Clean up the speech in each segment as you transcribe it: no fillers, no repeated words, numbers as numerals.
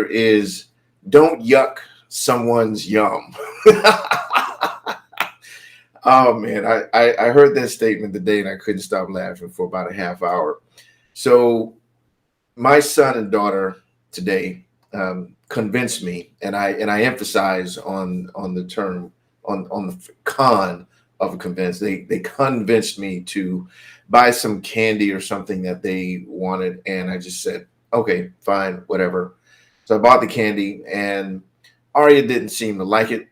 is don't yuck someone's yum. Oh man, I heard that statement today and I couldn't stop laughing for about a half hour. So my son and daughter today convinced me, and I emphasize on the term on the con of convince. They convinced me to buy some candy or something that they wanted, and I just said, okay, fine, whatever. So I bought the candy, and Arya didn't seem to like it,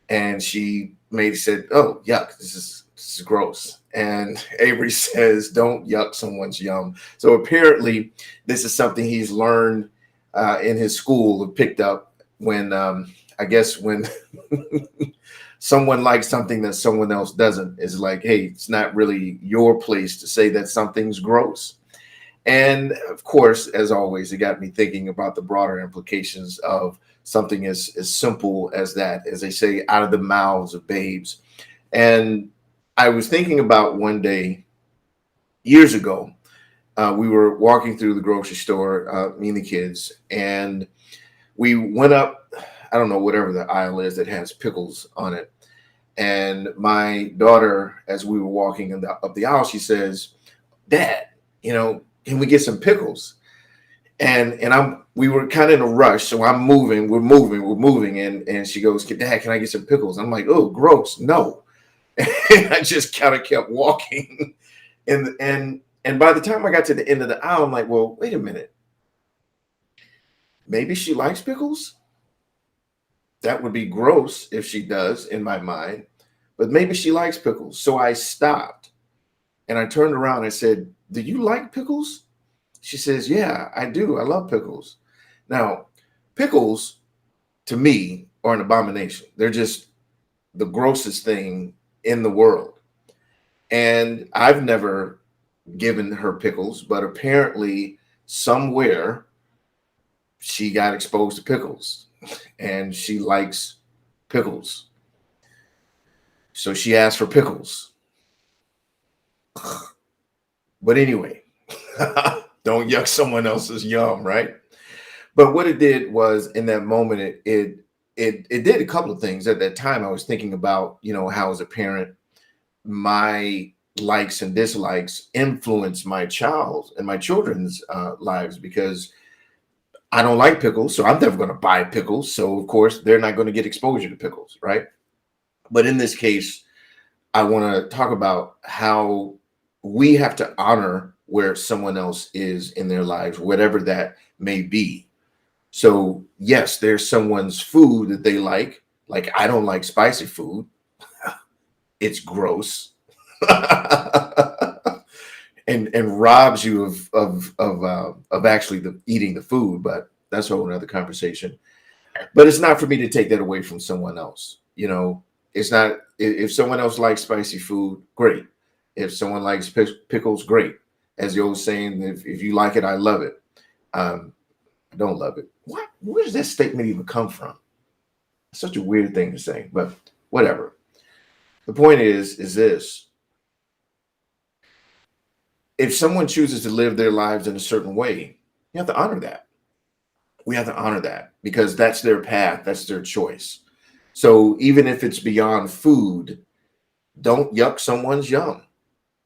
and she made said, "Oh, yuck! This is gross." And Avery says, "Don't yuck someone's yum." So apparently, this is something he's learned in his school and picked up when I guess when someone likes something that someone else doesn't. Is like, hey, it's not really your place to say that something's gross. And of course, as always, it got me thinking about the broader implications of something as simple as that, as they say, out of the mouths of babes. And I was thinking about one day years ago, we were walking through the grocery store, me and the kids, and we went up, I don't know, whatever the aisle is that has pickles on it. And my daughter, as we were walking up the aisle, she says, "Dad, can we get some pickles?" And we were kind of in a rush, so I'm moving, we're moving, and she goes, "Dad, can I get some pickles?" I'm like, "Oh, gross, no." And I just kind of kept walking. And by the time I got to the end of the aisle, I'm like, well, wait a minute. Maybe she likes pickles. That would be gross if she does, in my mind. But maybe she likes pickles. So I stopped and I turned around and I said, "Do you like pickles?" She says, "Yeah, I do. I love pickles." Now, pickles to me are an abomination. They're just the grossest thing in the world. And I've never given her pickles, but apparently somewhere she got exposed to pickles and she likes pickles. So she asked for pickles. But anyway, don't yuck someone else's yum, right? But what it did was in that moment, it did a couple of things. At that time, I was thinking about, how as a parent, my likes and dislikes influence my child and my children's lives, because I don't like pickles, so I'm never going to buy pickles. So of course they're not going to get exposure to pickles, right? But in this case, I want to talk about how we have to honor where someone else is in their lives, whatever that may be. So yes, there's someone's food that they like. Like I don't like spicy food. It's gross. and robs you of actually eating the food, but that's a whole another conversation. But it's not for me to take that away from someone else. It's not. If someone else likes spicy food, great. If someone likes pickles, great. As the old saying, if you like it, I love it. I don't love it. What? Where does that statement even come from? It's such a weird thing to say, but whatever. The point is this: if someone chooses to live their lives in a certain way, you have to honor that. We have to honor that because that's their path, that's their choice. So even if it's beyond food, don't yuck someone's yum.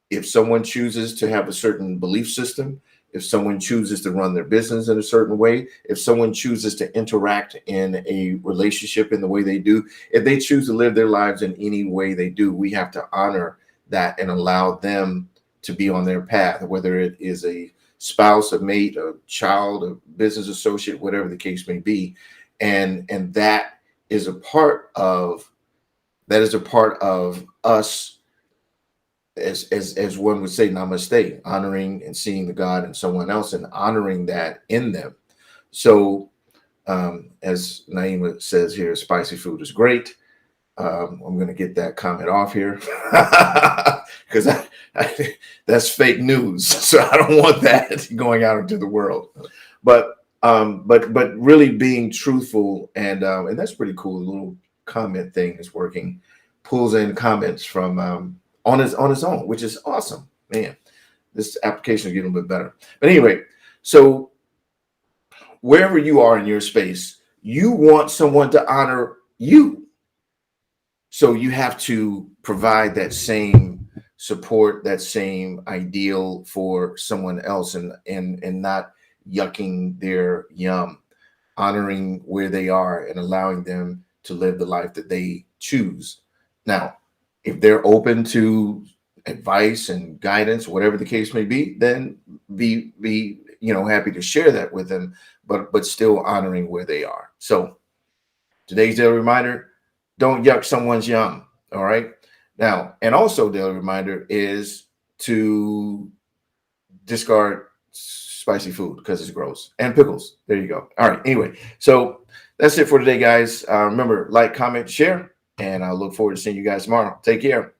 If someone chooses to have a certain belief system, if someone chooses to run their business in a certain way, if someone chooses to interact in a relationship in the way they do, if they choose to live their lives in any way they do, we have to honor that and allow them to be on their path, whether it is a spouse, a mate, a child, a business associate, whatever the case may be. And that is a part of us, as one would say, namaste, honoring and seeing the God in someone else and honoring that in them. So as Naima says here, spicy food is great. I'm going to get that comment off here because that's fake news. So I don't want that going out into the world. But really being truthful, and that's pretty cool. The little comment thing is working, pulls in comments from on his own, which is awesome, man. This application is getting a little bit better. But anyway, so wherever you are in your space, you want someone to honor you. So you have to provide that same support, that same ideal for someone else, and not yucking their yum, honoring where they are and allowing them to live the life that they choose. Now, if they're open to advice and guidance, whatever the case may be, then be happy to share that with them, but still honoring where they are. So today's daily reminder: don't yuck someone's yum. All right. Now, and also daily reminder is to discard spicy food because it's gross, and pickles. There you go. All right. Anyway, so that's it for today, guys. Remember, like, comment, share, and I look forward to seeing you guys tomorrow. Take care.